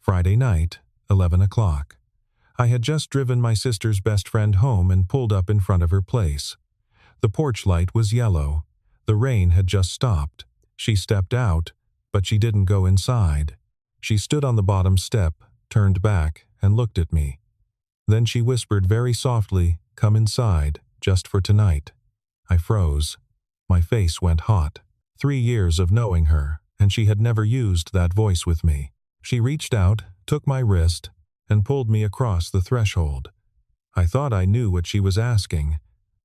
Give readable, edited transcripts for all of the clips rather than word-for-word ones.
Friday night, 11 o'clock. I had just driven my sister's best friend home and pulled up in front of her place. The porch light was yellow. The rain had just stopped. She stepped out, but she didn't go inside. She stood on the bottom step, turned back, and looked at me. Then she whispered very softly, "Come inside, just for tonight." I froze. My face went hot. 3 years of knowing her, and she had never used that voice with me. She reached out, took my wrist, and pulled me across the threshold. I thought I knew what she was asking.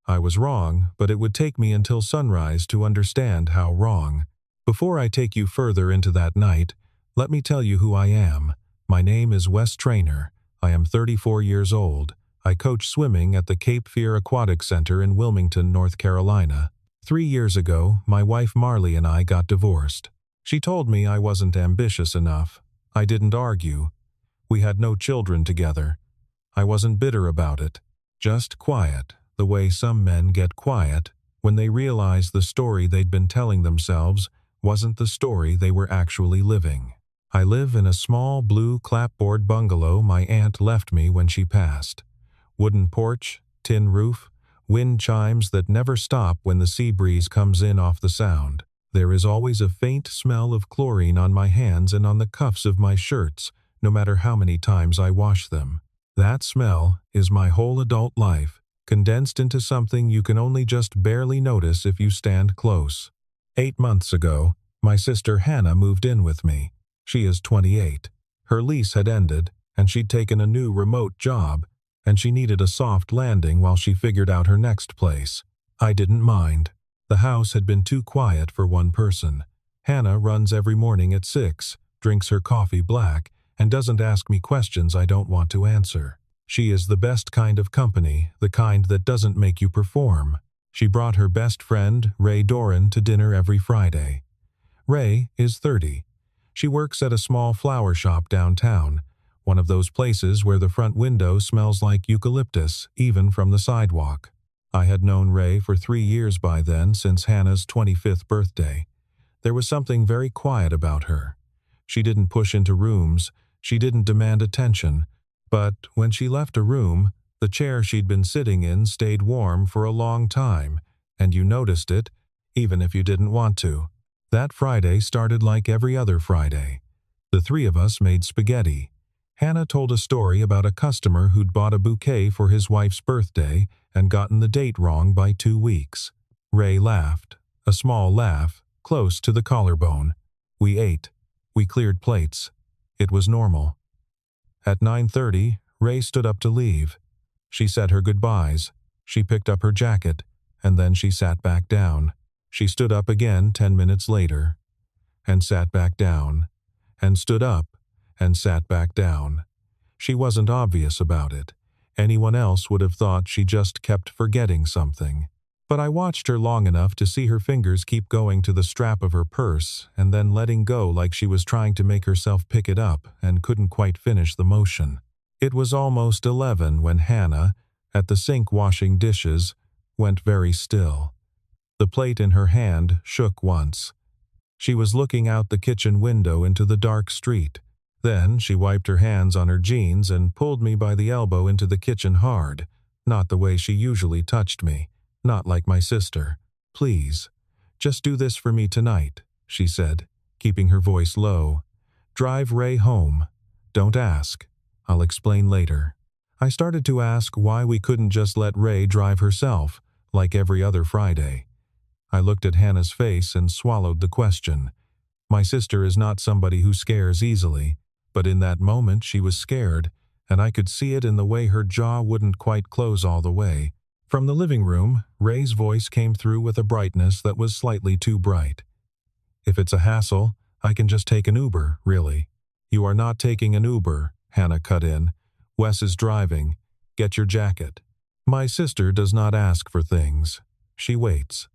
I was wrong, but it would take me until sunrise to understand how wrong. Before I take you further into that night, let me tell you who I am. My name is Wes Traynor. I am 34 years old. I coach swimming at the Cape Fear Aquatic Center in Wilmington, North Carolina. 3 years ago, my wife Marley and I got divorced. She told me I wasn't ambitious enough. I didn't argue. We had no children together. I wasn't bitter about it, just quiet, the way some men get quiet when they realize the story they'd been telling themselves wasn't the story they were actually living. I live in a small blue clapboard bungalow my aunt left me when she passed. Wooden porch, tin roof, wind chimes that never stop when the sea breeze comes in off the sound. There is always a faint smell of chlorine on my hands and on the cuffs of my shirts, no matter how many times I wash them. That smell is my whole adult life, condensed into something you can only just barely notice if you stand close. 8 months ago, my sister Hannah moved in with me. She is 28. Her lease had ended, and she'd taken a new remote job, and she needed a soft landing while she figured out her next place. I didn't mind. The house had been too quiet for one person. Hannah runs every morning at 6, drinks her coffee black, and doesn't ask me questions I don't want to answer. She is the best kind of company, the kind that doesn't make you perform. She brought her best friend, Ray Doran, to dinner every Friday. Ray is 30. She works at a small flower shop downtown, one of those places where the front window smells like eucalyptus, even from the sidewalk. I had known Ray for 3 years by then, since Hannah's 25th birthday. There was something very quiet about her. She didn't push into rooms, she didn't demand attention, but when she left a room, the chair she'd been sitting in stayed warm for a long time, and you noticed it, even if you didn't want to. That Friday started like every other Friday. The three of us made spaghetti. Hannah told a story about a customer who'd bought a bouquet for his wife's birthday and gotten the date wrong by 2 weeks. Ray laughed, a small laugh, close to the collarbone. We ate. We cleared plates. It was normal. At 9:30, Ray stood up to leave. She said her goodbyes. She picked up her jacket, and then she sat back down. She stood up again 10 minutes later, and sat back down, and stood up, and sat back down. She wasn't obvious about it. Anyone else would have thought she just kept forgetting something. But I watched her long enough to see her fingers keep going to the strap of her purse and then letting go like she was trying to make herself pick it up and couldn't quite finish the motion. It was almost 11 when Hannah, at the sink washing dishes, went very still. The plate in her hand shook once. She was looking out the kitchen window into the dark street. Then she wiped her hands on her jeans and pulled me by the elbow into the kitchen hard, not the way she usually touched me, not like my sister. "Please, just do this for me tonight," she said, keeping her voice low. "Drive Ray home. Don't ask. I'll explain later." I started to ask why we couldn't just let Ray drive herself, like every other Friday. I looked at Hannah's face and swallowed the question. My sister is not somebody who scares easily, but in that moment she was scared, and I could see it in the way her jaw wouldn't quite close all the way. From the living room, Ray's voice came through with a brightness that was slightly too bright. "If it's a hassle, I can just take an Uber, really." "You are not taking an Uber," Hannah cut in. "Wes is driving. Get your jacket." My sister does not ask for things. She waits.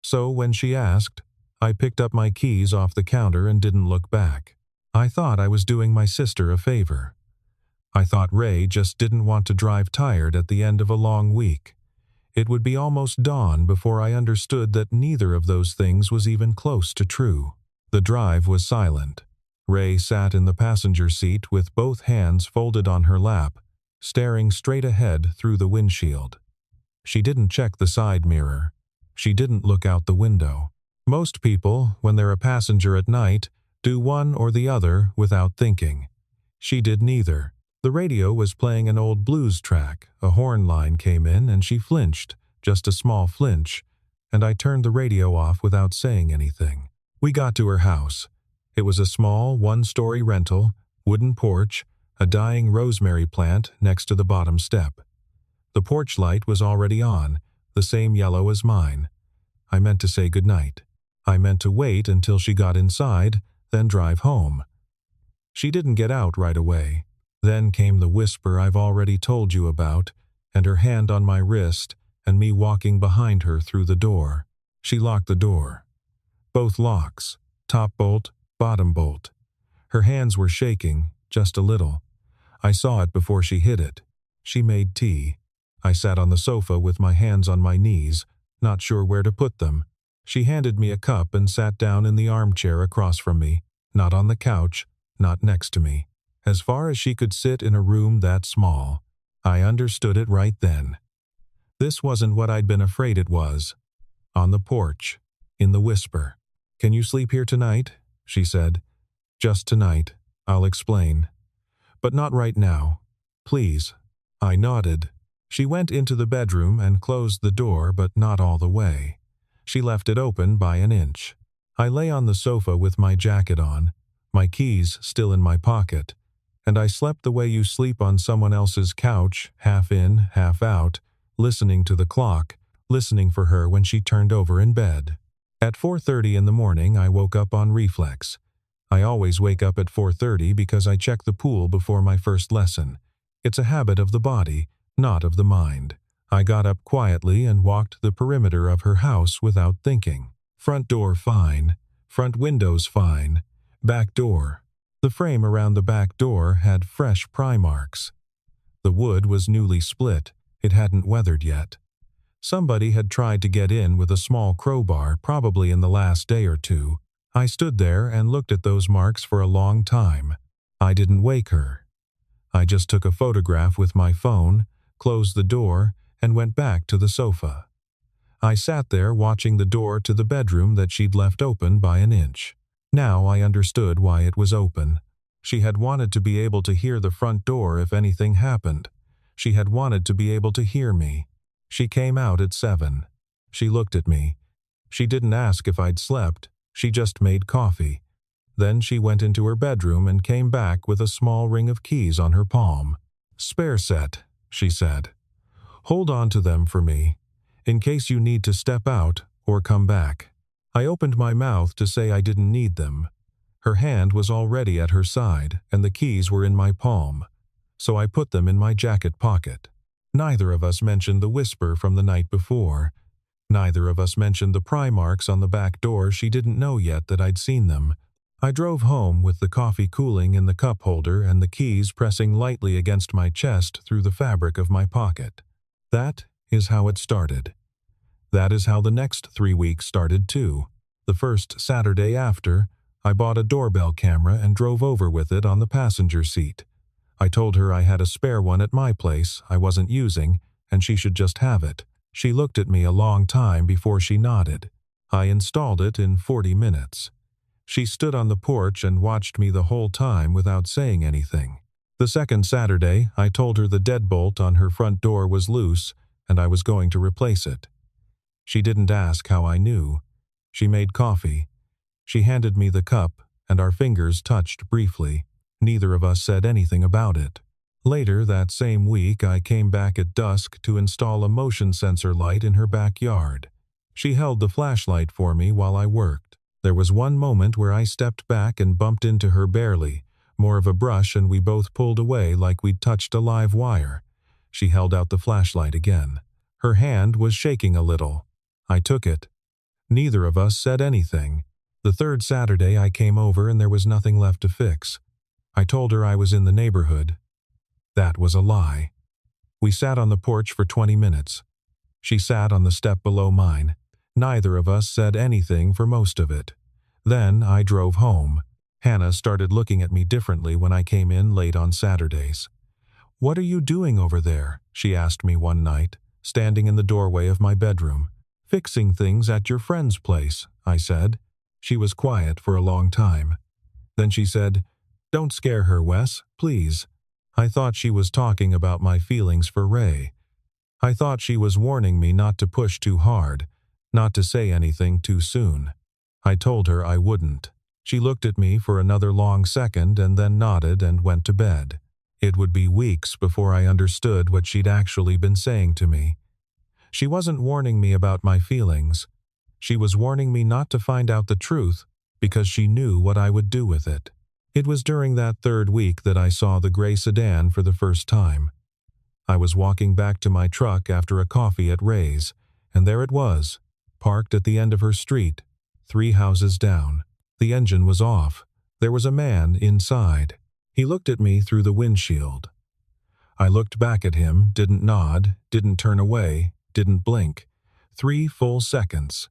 So when she asked, I picked up my keys off the counter and didn't look back. I thought I was doing my sister a favor. I thought Ray just didn't want to drive tired at the end of a long week. It would be almost dawn before I understood that neither of those things was even close to true. The drive was silent. Ray sat in the passenger seat with both hands folded on her lap, staring straight ahead through the windshield. She didn't check the side mirror. She didn't look out the window. Most people, when they're a passenger at night, do one or the other without thinking. She did neither. The radio was playing an old blues track. A horn line came in and she flinched, just a small flinch, and I turned the radio off without saying anything. We got to her house. It was a small, one-story rental, wooden porch, a dying rosemary plant next to the bottom step. The porch light was already on, the same yellow as mine. I meant to say goodnight. I meant to wait until she got inside, then drive home. She didn't get out right away. Then came the whisper I've already told you about, and her hand on my wrist, and me walking behind her through the door. She locked the door. Both locks, top bolt, bottom bolt. Her hands were shaking, just a little. I saw it before she hit it. She made tea. I sat on the sofa with my hands on my knees, not sure where to put them. She handed me a cup and sat down in the armchair across from me, not on the couch, not next to me. As far as she could sit in a room that small. I understood it right then. This wasn't what I'd been afraid it was. On the porch, in the whisper. "Can you sleep here tonight?" she said. "Just tonight. I'll explain. But not right now. Please." I nodded. She went into the bedroom and closed the door, but not all the way. She left it open by an inch. I lay on the sofa with my jacket on, my keys still in my pocket, and I slept the way you sleep on someone else's couch, half in, half out, listening to the clock, listening for her when she turned over in bed. At 4:30 in the morning, I woke up on reflex. I always wake up at 4:30 because I check the pool before my first lesson. It's a habit of the body, not of the mind. I got up quietly and walked the perimeter of her house without thinking. Front door fine. Front windows fine. Back door. The frame around the back door had fresh pry marks. The wood was newly split. It hadn't weathered yet. Somebody had tried to get in with a small crowbar, probably in the last day or two. I stood there and looked at those marks for a long time. I didn't wake her. I just took a photograph with my phone, closed the door, and went back to the sofa. I sat there watching the door to the bedroom that she'd left open by an inch. Now I understood why it was open. She had wanted to be able to hear the front door if anything happened. She had wanted to be able to hear me. She came out at 7. She looked at me. She didn't ask if I'd slept. She just made coffee. Then she went into her bedroom and came back with a small ring of keys on her palm. "Spare set," she said. "Hold on to them for me, in case you need to step out or come back." I opened my mouth to say I didn't need them. Her hand was already at her side, and the keys were in my palm, so I put them in my jacket pocket. Neither of us mentioned the whisper from the night before. Neither of us mentioned the pry marks on the back door. She didn't know yet that I'd seen them. I drove home with the coffee cooling in the cup holder and the keys pressing lightly against my chest through the fabric of my pocket. That is how it started. That is how the next 3 weeks started too. The first Saturday after, I bought a doorbell camera and drove over with it on the passenger seat. I told her I had a spare one at my place I wasn't using, and she should just have it. She looked at me a long time before she nodded. I installed it in 40 minutes. She stood on the porch and watched me the whole time without saying anything. The second Saturday, I told her the deadbolt on her front door was loose, and I was going to replace it. She didn't ask how I knew. She made coffee. She handed me the cup, and our fingers touched briefly. Neither of us said anything about it. Later that same week, I came back at dusk to install a motion sensor light in her backyard. She held the flashlight for me while I worked. There was one moment where I stepped back and bumped into her barely, more of a brush, and we both pulled away like we'd touched a live wire. She held out the flashlight again. Her hand was shaking a little. I took it. Neither of us said anything. The third Saturday I came over and there was nothing left to fix. I told her I was in the neighborhood. That was a lie. We sat on the porch for 20 minutes. She sat on the step below mine. Neither of us said anything for most of it. Then I drove home. Hannah started looking at me differently when I came in late on Saturdays. "What are you doing over there?" she asked me one night, standing in the doorway of my bedroom. "Fixing things at your friend's place," I said. She was quiet for a long time. Then she said, "Don't scare her, Wes, please." I thought she was talking about my feelings for Ray. I thought she was warning me not to push too hard, not to say anything too soon. I told her I wouldn't. She looked at me for another long second and then nodded and went to bed. It would be weeks before I understood what she'd actually been saying to me. She wasn't warning me about my feelings. She was warning me not to find out the truth because she knew what I would do with it. It was during that third week that I saw the gray sedan for the first time. I was walking back to my truck after a coffee at Ray's, and there it was, parked at the end of her street, 3 houses down. The engine was off. There was a man inside. He looked at me through the windshield. I looked back at him, didn't nod, didn't turn away, didn't blink. 3 full seconds.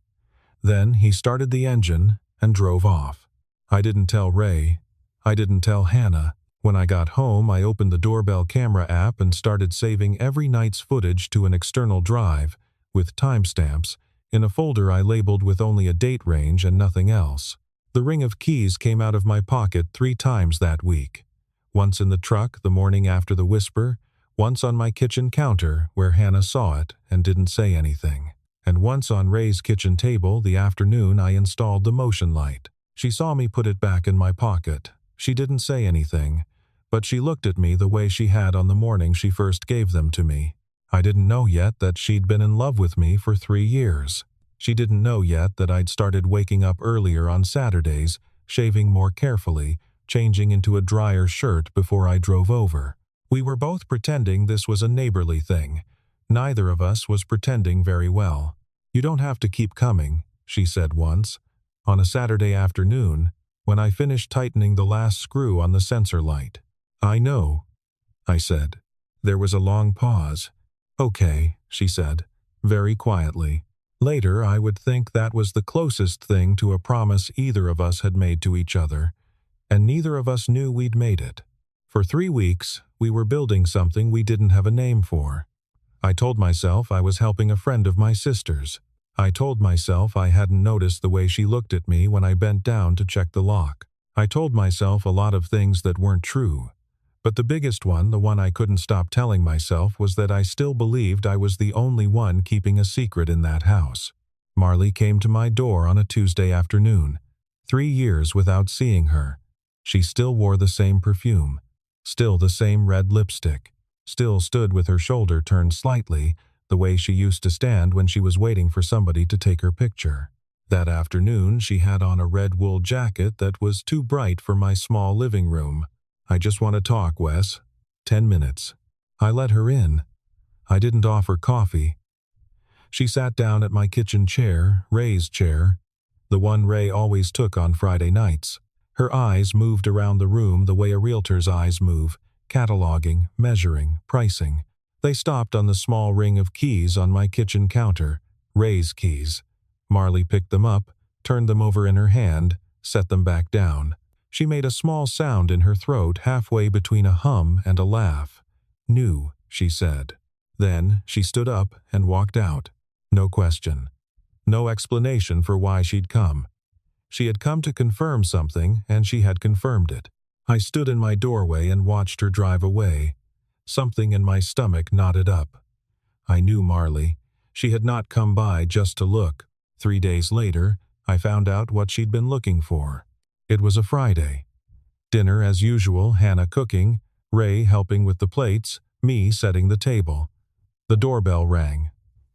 Then he started the engine and drove off. I didn't tell Ray. I didn't tell Hannah. When I got home, I opened the doorbell camera app and started saving every night's footage to an external drive, with timestamps, in a folder I labeled with only a date range and nothing else. The ring of keys came out of my pocket 3 times that week. Once in the truck the morning after the whisper, once on my kitchen counter where Hannah saw it and didn't say anything, and once on Ray's kitchen table the afternoon I installed the motion light. She saw me put it back in my pocket. She didn't say anything, but she looked at me the way she had on the morning she first gave them to me. I didn't know yet that she'd been in love with me for 3 years. She didn't know yet that I'd started waking up earlier on Saturdays, shaving more carefully, changing into a drier shirt before I drove over. We were both pretending this was a neighborly thing. Neither of us was pretending very well. "You don't have to keep coming," she said once. On a Saturday afternoon, when I finished tightening the last screw on the sensor light. "I know," I said. There was a long pause. "Okay," she said, very quietly. Later, I would think that was the closest thing to a promise either of us had made to each other, and neither of us knew we'd made it. For 3 weeks, we were building something we didn't have a name for. I told myself I was helping a friend of my sister's. I told myself I hadn't noticed the way she looked at me when I bent down to check the lock. I told myself a lot of things that weren't true. But the biggest one, the one I couldn't stop telling myself, was that I still believed I was the only one keeping a secret in that house. Marley came to my door on a Tuesday afternoon. 3 years without seeing her. She still wore the same perfume. Still the same red lipstick. Still stood with her shoulder turned slightly, the way she used to stand when she was waiting for somebody to take her picture. That afternoon she had on a red wool jacket that was too bright for my small living room. "I just want to talk, Wes. 10 minutes. I let her in. I didn't offer coffee. She sat down at my kitchen chair, Ray's chair, the one Ray always took on Friday nights. Her eyes moved around the room the way a realtor's eyes move, cataloging, measuring, pricing. They stopped on the small ring of keys on my kitchen counter, Ray's keys. Marley picked them up, turned them over in her hand, set them back down. She made a small sound in her throat halfway between a hum and a laugh. "New," she said. Then she stood up and walked out. No question. No explanation for why she'd come. She had come to confirm something, and she had confirmed it. I stood in my doorway and watched her drive away. Something in my stomach knotted up. I knew Marley. She had not come by just to look. 3 days later, I found out what she'd been looking for. It was a Friday. Dinner as usual, Hannah cooking, Ray helping with the plates, me setting the table. The doorbell rang.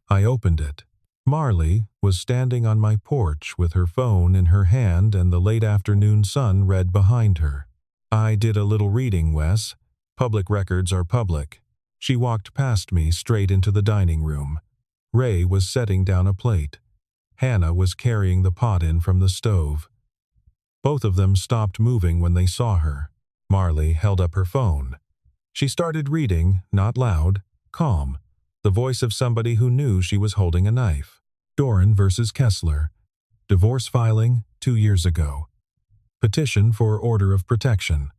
I opened it. Marley was standing on my porch with her phone in her hand and the late afternoon sun red behind her. "I did a little reading, Wes. Public records are public." She walked past me straight into the dining room. Ray was setting down a plate. Hannah was carrying the pot in from the stove. Both of them stopped moving when they saw her. Marley held up her phone. She started reading, not loud, calm, the voice of somebody who knew she was holding a knife. Doran versus Kessler. Divorce filing 2 years ago. Petition for order of protection.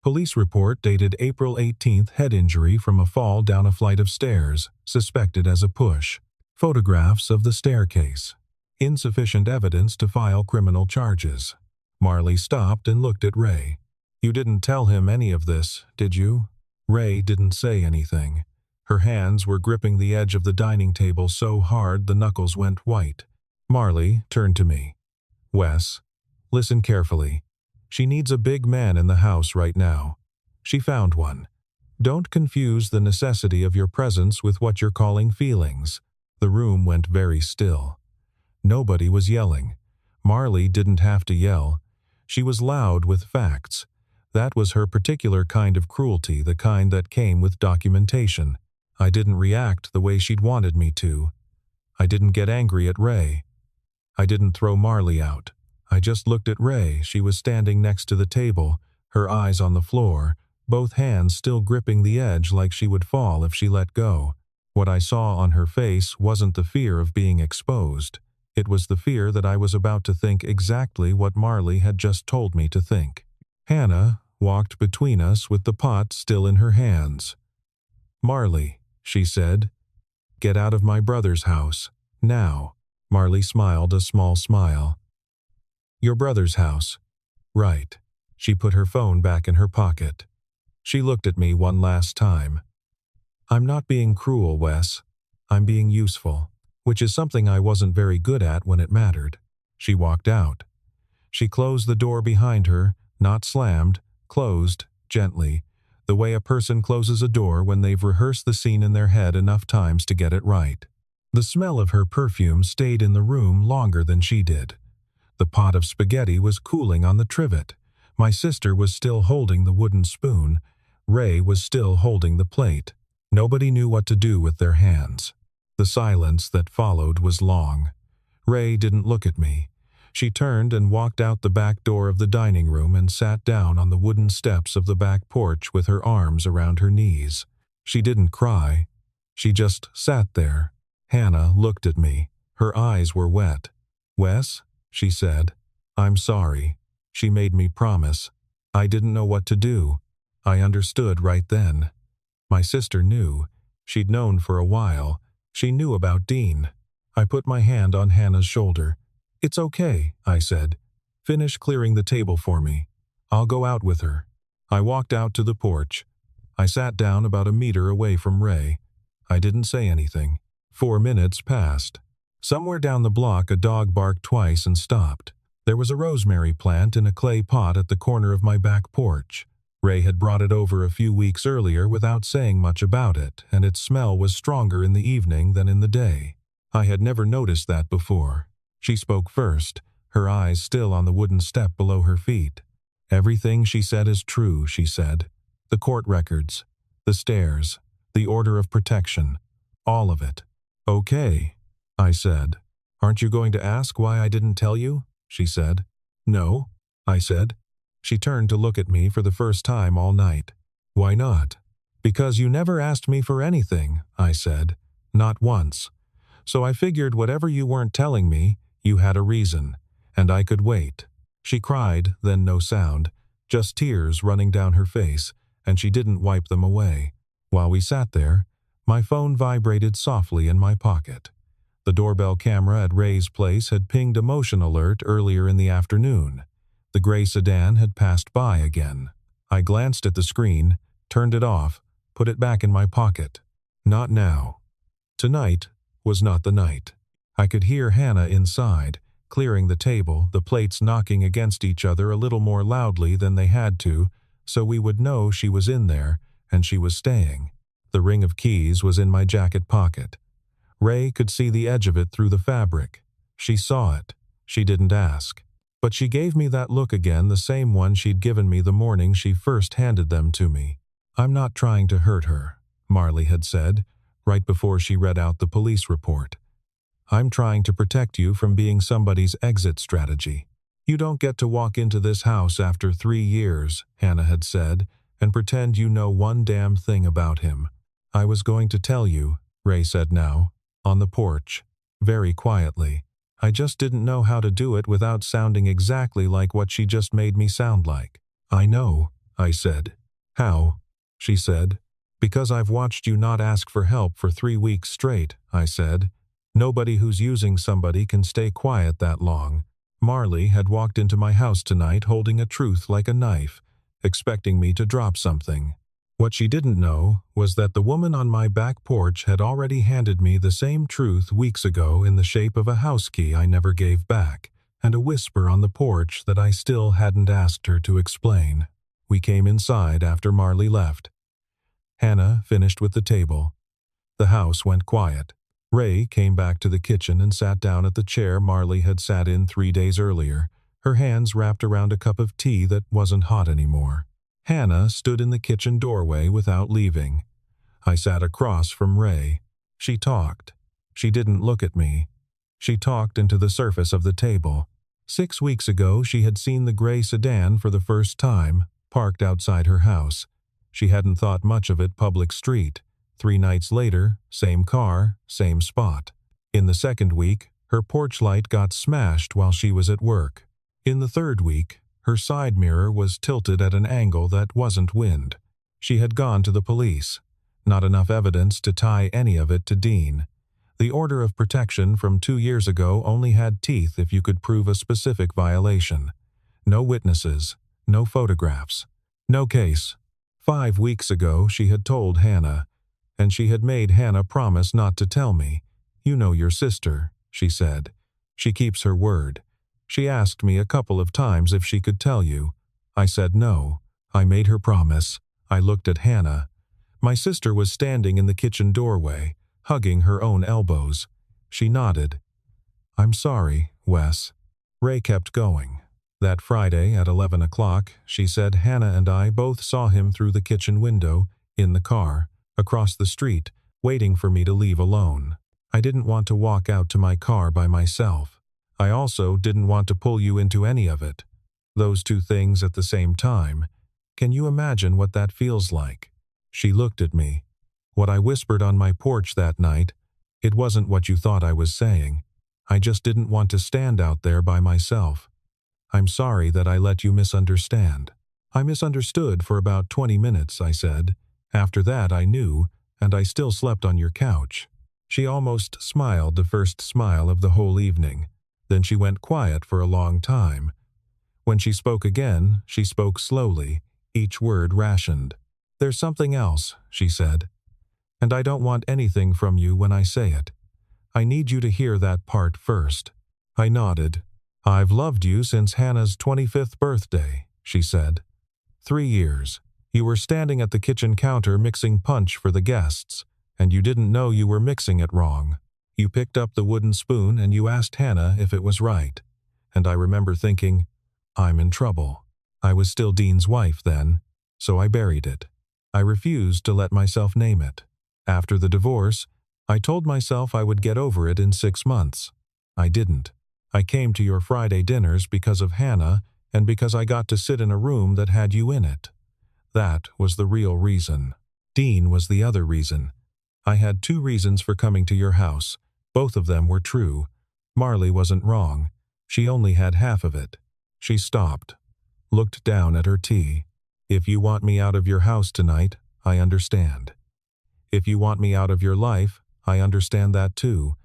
Police report dated April 18th. Head injury from a fall down a flight of stairs, suspected as a push. Photographs of the staircase. Insufficient evidence to file criminal charges. Marley stopped and looked at Ray. You didn't tell him any of this, did you? Ray didn't say anything. Her hands were gripping the edge of the dining table so hard the knuckles went white. Marley turned to me. Wes, listen carefully. She needs a big man in the house right now. She found one. Don't confuse the necessity of your presence with what you're calling feelings. The room went very still. Nobody was yelling. Marley didn't have to yell. She was loud with facts. That was her particular kind of cruelty, the kind that came with documentation. I didn't react the way she'd wanted me to. I didn't get angry at Ray. I didn't throw Marley out. I just looked at Ray. She was standing next to the table, her eyes on the floor, both hands still gripping the edge like she would fall if she let go. What I saw on her face wasn't the fear of being exposed. It was the fear that I was about to think exactly what Marley had just told me to think. Hannah walked between us with the pot still in her hands. Marley, she said, get out of my brother's house, now. Marley smiled a small smile. Your brother's house. Right. She put her phone back in her pocket. She looked at me one last time. I'm not being cruel, Wes. I'm being useful, which is something I wasn't very good at when it mattered. She walked out. She closed the door behind her, not slammed, closed, gently, the way a person closes a door when they've rehearsed the scene in their head enough times to get it right. The smell of her perfume stayed in the room longer than she did. The pot of spaghetti was cooling on the trivet. My sister was still holding the wooden spoon. Ray was still holding the plate. Nobody knew what to do with their hands. The silence that followed was long. Ray didn't look at me. She turned and walked out the back door of the dining room and sat down on the wooden steps of the back porch with her arms around her knees. She didn't cry. She just sat there. Hannah looked at me. Her eyes were wet. Wes, she said, I'm sorry. She made me promise. I didn't know what to do. I understood right then. My sister knew. She'd known for a while. She knew about Dean. I put my hand on Hannah's shoulder. It's okay, I said. Finish clearing the table for me. I'll go out with her. I walked out to the porch. I sat down about a meter away from Ray. I didn't say anything. 4 minutes passed. Somewhere down the block a dog barked twice and stopped. There was a rosemary plant in a clay pot at the corner of my back porch. Ray had brought it over a few weeks earlier without saying much about it, and its smell was stronger in the evening than in the day. I had never noticed that before. She spoke first, her eyes still on the wooden step below her feet. Everything she said is true, she said. The court records, the stairs, the order of protection, all of it. Okay, I said. Aren't you going to ask why I didn't tell you? She said. No, I said. She turned to look at me for the first time all night. Why not? Because you never asked me for anything, I said. Not once. So I figured whatever you weren't telling me, you had a reason, and I could wait. She cried, then no sound, just tears running down her face, and she didn't wipe them away. While we sat there, my phone vibrated softly in my pocket. The doorbell camera at Ray's place had pinged a motion alert earlier in the afternoon. The gray sedan had passed by again. I glanced at the screen, turned it off, put it back in my pocket. Not now. Tonight was not the night. I could hear Hannah inside, clearing the table, the plates knocking against each other a little more loudly than they had to, so we would know she was in there and she was staying. The ring of keys was in my jacket pocket. Ray could see the edge of it through the fabric. She saw it. She didn't ask. But she gave me that look again, the same one she'd given me the morning she first handed them to me. I'm not trying to hurt her, Marley had said, right before she read out the police report. I'm trying to protect you from being somebody's exit strategy. You don't get to walk into this house after 3 years, Hannah had said, and pretend you know one damn thing about him. I was going to tell you, Ray said now, on the porch, very quietly. I just didn't know how to do it without sounding exactly like what she just made me sound like. I know, I said. How? She said. Because I've watched you not ask for help for 3 weeks straight, I said. Nobody who's using somebody can stay quiet that long. Marley had walked into my house tonight holding a truth like a knife, expecting me to drop something. What she didn't know was that the woman on my back porch had already handed me the same truth weeks ago in the shape of a house key I never gave back, and a whisper on the porch that I still hadn't asked her to explain. We came inside after Marley left. Hannah finished with the table. The house went quiet. Ray came back to the kitchen and sat down at the chair Marley had sat in 3 days earlier, her hands wrapped around a cup of tea that wasn't hot anymore. Hannah stood in the kitchen doorway without leaving. I sat across from Ray. She talked. She didn't look at me. She talked into the surface of the table. 6 weeks ago she had seen the gray sedan for the first time, parked outside her house. She hadn't thought much of it public street. 3 nights later, same car, same spot. In the second week, her porch light got smashed while she was at work. In the third week, her side mirror was tilted at an angle that wasn't wind. She had gone to the police. Not enough evidence to tie any of it to Dean. The order of protection from 2 years ago only had teeth if you could prove a specific violation. No witnesses, no photographs, no case. 5 weeks ago she had told Hannah, and she had made Hannah promise not to tell me. You know your sister, she said. She keeps her word. She asked me a couple of times if she could tell you. I said no. I made her promise. I looked at Hannah. My sister was standing in the kitchen doorway, hugging her own elbows. She nodded. I'm sorry, Wes. Ray kept going. That Friday at 11 o'clock, she said Hannah and I both saw him through the kitchen window, in the car, across the street, waiting for me to leave alone. I didn't want to walk out to my car by myself. I also didn't want to pull you into any of it. Those 2 things at the same time. Can you imagine what that feels like? She looked at me. What I whispered on my porch that night, it wasn't what you thought I was saying. I just didn't want to stand out there by myself. I'm sorry that I let you misunderstand. I misunderstood for about 20 minutes, I said. After that I knew, and I still slept on your couch. She almost smiled the first smile of the whole evening. Then she went quiet for a long time. When she spoke again, she spoke slowly, each word rationed. There's something else, she said. And I don't want anything from you when I say it. I need you to hear that part first. I nodded. I've loved you since Hannah's 25th birthday, she said. 3 years. You were standing at the kitchen counter mixing punch for the guests, and you didn't know you were mixing it wrong. You picked up the wooden spoon and you asked Hannah if it was right. And I remember thinking, I'm in trouble. I was still Dean's wife then, so I buried it. I refused to let myself name it. After the divorce, I told myself I would get over it in 6 months. I didn't. I came to your Friday dinners because of Hannah and because I got to sit in a room that had you in it. That was the real reason. Dean was the other reason. I had 2 reasons for coming to your house. Both of them were true. Marley wasn't wrong. She only had half of it. She stopped, looked down at her tea. If you want me out of your house tonight, I understand. If you want me out of your life, I understand that too.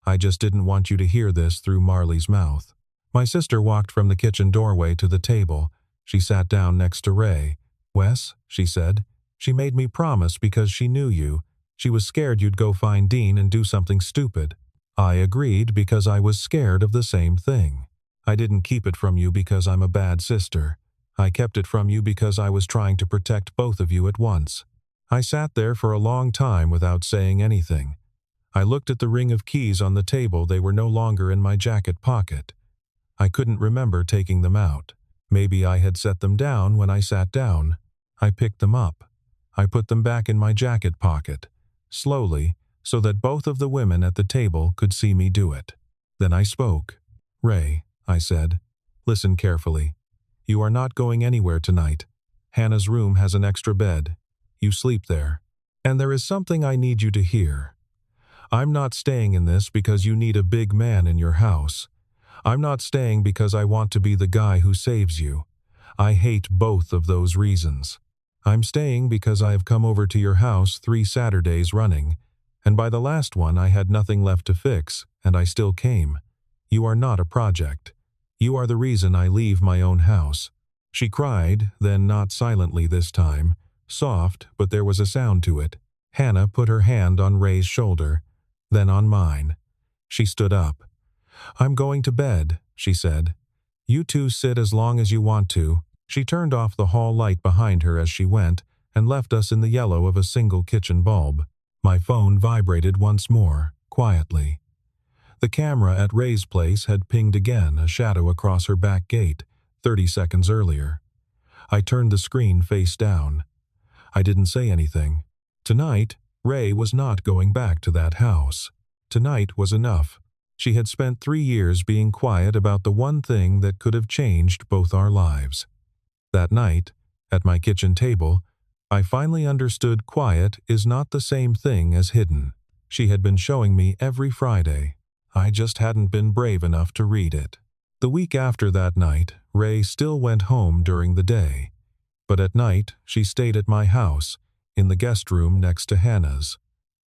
I just didn't want you to hear this through Marley's mouth. My sister walked from the kitchen doorway to the table. She sat down next to Ray. Wes, she said, she made me promise because she knew you. She was scared you'd go find Dean and do something stupid. I agreed because I was scared of the same thing. I didn't keep it from you because I'm a bad sister. I kept it from you because I was trying to protect both of you at once. I sat there for a long time without saying anything. I looked at the ring of keys on the table. They were no longer in my jacket pocket. I couldn't remember taking them out. Maybe I had set them down when I sat down. I picked them up. I put them back in my jacket pocket, slowly, so that both of the women at the table could see me do it. Then I spoke. Ray, I said, listen carefully. You are not going anywhere tonight. Hannah's room has an extra bed. You sleep there. And there is something I need you to hear. I'm not staying in this because you need a big man in your house. I'm not staying because I want to be the guy who saves you. I hate both of those reasons. I'm staying because I have come over to your house 3 Saturdays running, and by the last one I had nothing left to fix, and I still came. You are not a project. You are the reason I leave my own house." She cried, then not silently this time. Soft, but there was a sound to it. Hannah put her hand on Ray's shoulder, then on mine. She stood up. "I'm going to bed," she said. "You two sit as long as you want to." She turned off the hall light behind her as she went and left us in the yellow of a single kitchen bulb. My phone vibrated once more, quietly. The camera at Ray's place had pinged again, a shadow across her back gate, 30 seconds earlier. I turned the screen face down. I didn't say anything. Tonight, Ray was not going back to that house. Tonight was enough. She had spent 3 years being quiet about the one thing that could have changed both our lives. That night, at my kitchen table, I finally understood quiet is not the same thing as hidden. She had been showing me every Friday. I just hadn't been brave enough to read it. The week after that night, Ray still went home during the day. But at night, she stayed at my house, in the guest room next to Hannah's.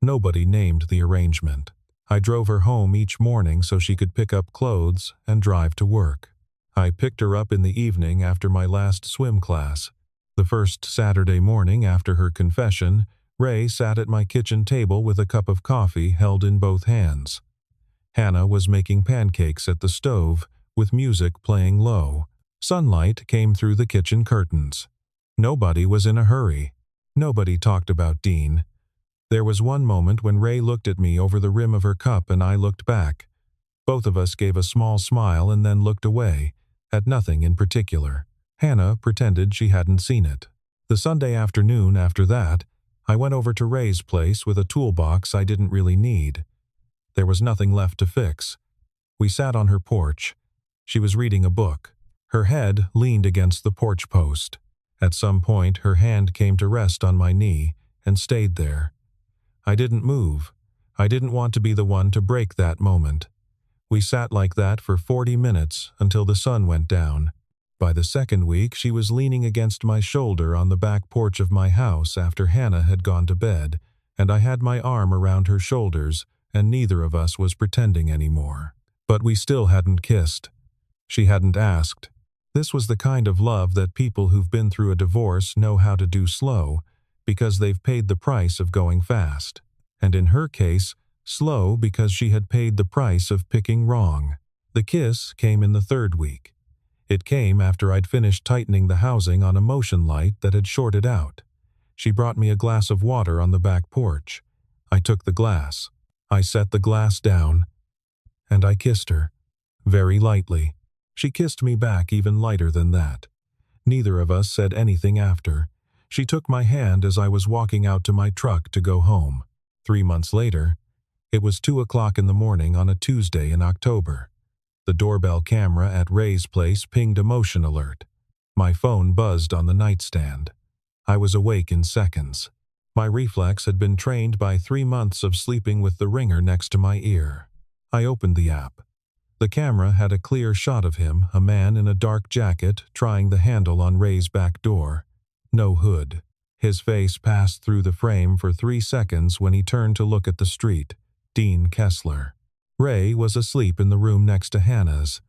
Nobody named the arrangement. I drove her home each morning so she could pick up clothes and drive to work. I picked her up in the evening after my last swim class. The first Saturday morning after her confession, Ray sat at my kitchen table with a cup of coffee held in both hands. Hannah was making pancakes at the stove, with music playing low. Sunlight came through the kitchen curtains. Nobody was in a hurry. Nobody talked about Dean. There was one moment when Ray looked at me over the rim of her cup and I looked back. Both of us gave a small smile and then looked away, at nothing in particular. Hannah pretended she hadn't seen it. The Sunday afternoon after that, I went over to Ray's place with a toolbox I didn't really need. There was nothing left to fix. We sat on her porch. She was reading a book. Her head leaned against the porch post. At some point, her hand came to rest on my knee and stayed there. I didn't move. I didn't want to be the one to break that moment. We sat like that for 40 minutes until the sun went down. By the second week, she was leaning against my shoulder on the back porch of my house after Hannah had gone to bed, and I had my arm around her shoulders, and neither of us was pretending anymore. But we still hadn't kissed. She hadn't asked. This was the kind of love that people who've been through a divorce know how to do slow, because they've paid the price of going fast. And in her case, slow because she had paid the price of picking wrong. The kiss came in the 3rd week. It came after I'd finished tightening the housing on a motion light that had shorted out. She brought me a glass of water on the back porch. I took the glass. I set the glass down, and I kissed her, very lightly. She kissed me back even lighter than that. Neither of us said anything after. She took my hand as I was walking out to my truck to go home. 3 months later, it was 2 o'clock in the morning on a Tuesday in October. The doorbell camera at Ray's place pinged a motion alert. My phone buzzed on the nightstand. I was awake in seconds. My reflex had been trained by 3 months of sleeping with the ringer next to my ear. I opened the app. The camera had a clear shot of him, a man in a dark jacket, trying the handle on Ray's back door. No hood. His face passed through the frame for 3 seconds when he turned to look at the street. Dean Kessler. Ray was asleep in the room next to Hannah's.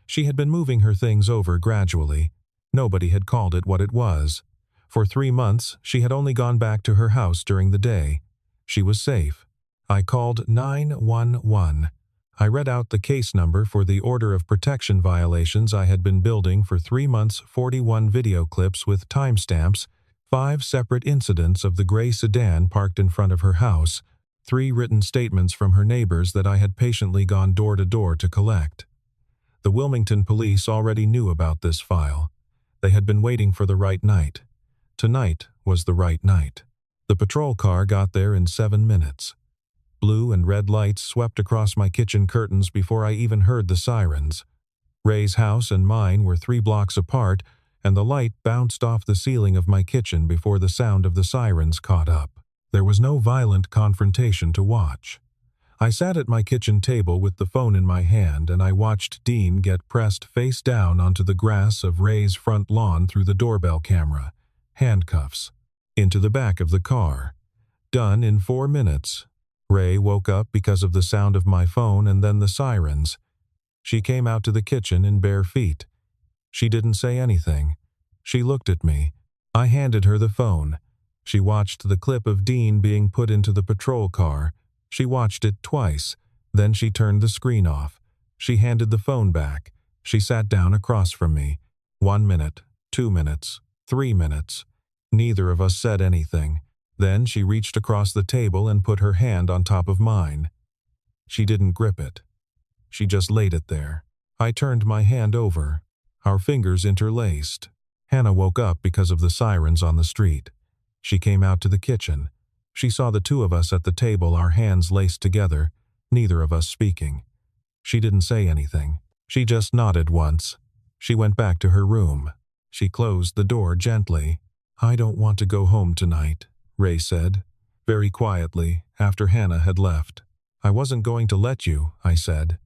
She had been moving her things over gradually. Nobody had called it what it was. For 3 months, she had only gone back to her house during the day. She was safe. I called 911. I read out the case number for the order of protection violations I had been building for 3 months, 41 video clips with timestamps, 5 separate incidents of the gray sedan parked in front of her house, 3 written statements from her neighbors that I had patiently gone door to door to collect. The Wilmington police already knew about this file. They had been waiting for the right night. Tonight was the right night. The patrol car got there in 7 minutes. Blue and red lights swept across my kitchen curtains before I even heard the sirens. Ray's house and mine were 3 blocks apart, and the light bounced off the ceiling of my kitchen before the sound of the sirens caught up. There was no violent confrontation to watch. I sat at my kitchen table with the phone in my hand, and I watched Dean get pressed face down onto the grass of Ray's front lawn through the doorbell camera, handcuffs, into the back of the car. Done in 4 minutes. Ray woke up because of the sound of my phone and then the sirens. She came out to the kitchen in bare feet. She didn't say anything. She looked at me. I handed her the phone. She watched the clip of Dean being put into the patrol car. She watched it twice. Then she turned the screen off. She handed the phone back. She sat down across from me. 1 minute, 2 minutes, 3 minutes. Neither of us said anything. Then she reached across the table and put her hand on top of mine. She didn't grip it. She just laid it there. I turned my hand over. Our fingers interlaced. Hannah woke up because of the sirens on the street. She came out to the kitchen. She saw the two of us at the table, our hands laced together, neither of us speaking. She didn't say anything. She just nodded once. She went back to her room. She closed the door gently. "I don't want to go home tonight," Ray said, very quietly, after Hannah had left. "I wasn't going to let you," I said.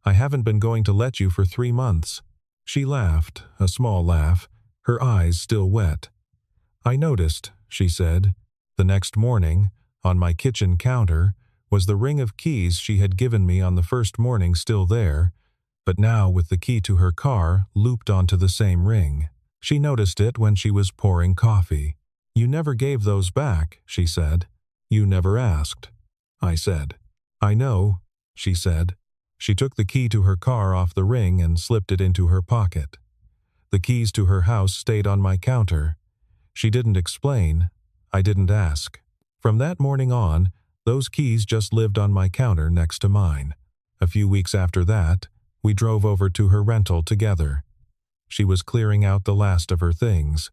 "I haven't been going to let you for 3 months." She laughed, a small laugh, her eyes still wet. "I noticed," she said. The next morning, on my kitchen counter, was the ring of keys she had given me on the first morning still there, but now with the key to her car looped onto the same ring. She noticed it when she was pouring coffee. "You never gave those back," she said. "You never asked." I said. "I know," she said. She took the key to her car off the ring and slipped it into her pocket. The keys to her house stayed on my counter. She didn't explain. I didn't ask. From that morning on, those keys just lived on my counter next to mine. A few weeks after that, we drove over to her rental together. She was clearing out the last of her things.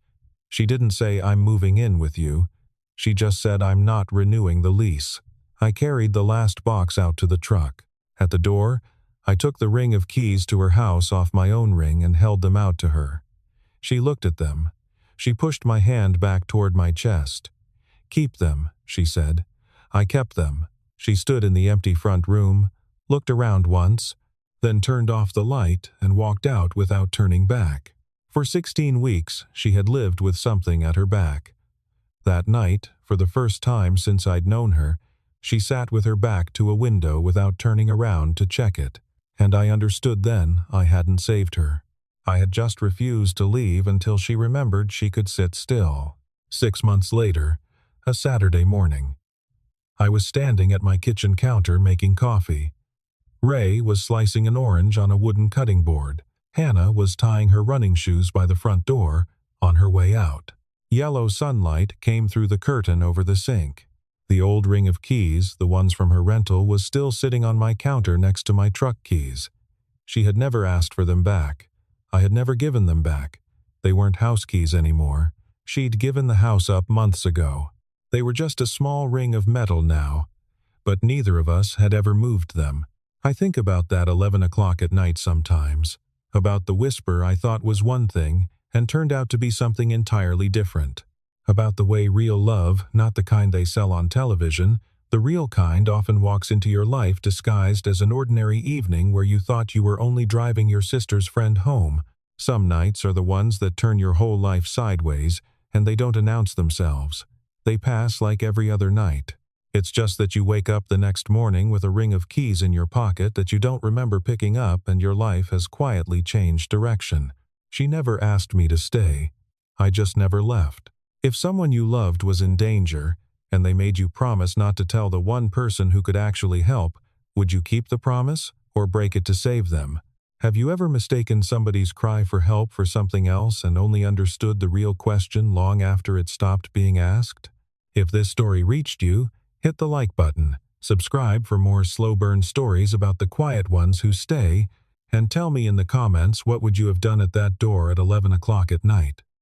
She didn't say, "I'm moving in with you." She just said, "I'm not renewing the lease." I carried the last box out to the truck. At the door, I took the ring of keys to her house off my own ring and held them out to her. She looked at them. She pushed my hand back toward my chest. "Keep them," she said. I kept them. She stood in the empty front room, looked around once, then turned off the light and walked out without turning back. For 16 weeks, she had lived with something at her back. That night, for the first time since I'd known her, she sat with her back to a window without turning around to check it, and I understood then I hadn't saved her. I had just refused to leave until she remembered she could sit still. 6 months later, a Saturday morning. I was standing at my kitchen counter making coffee. Ray was slicing an orange on a wooden cutting board. Hannah was tying her running shoes by the front door on her way out. Yellow sunlight came through the curtain over the sink. The old ring of keys, the ones from her rental, was still sitting on my counter next to my truck keys. She had never asked for them back. I had never given them back. They weren't house keys anymore. She'd given the house up months ago. They were just a small ring of metal now, but neither of us had ever moved them. I think about that 11 o'clock at night sometimes, about the whisper I thought was one thing and turned out to be something entirely different, about the way real love, not the kind they sell on television, the real kind often walks into your life disguised as an ordinary evening where you thought you were only driving your sister's friend home. Some nights are the ones that turn your whole life sideways, and they don't announce themselves. They pass like every other night. It's just that you wake up the next morning with a ring of keys in your pocket that you don't remember picking up, and your life has quietly changed direction. She never asked me to stay. I just never left. If someone you loved was in danger, and they made you promise not to tell the one person who could actually help, would you keep the promise or break it to save them? Have you ever mistaken somebody's cry for help for something else and only understood the real question long after it stopped being asked? If this story reached you, hit the like button, subscribe for more slow burn stories about the quiet ones who stay, and tell me in the comments what would you have done at that door at 11 o'clock at night.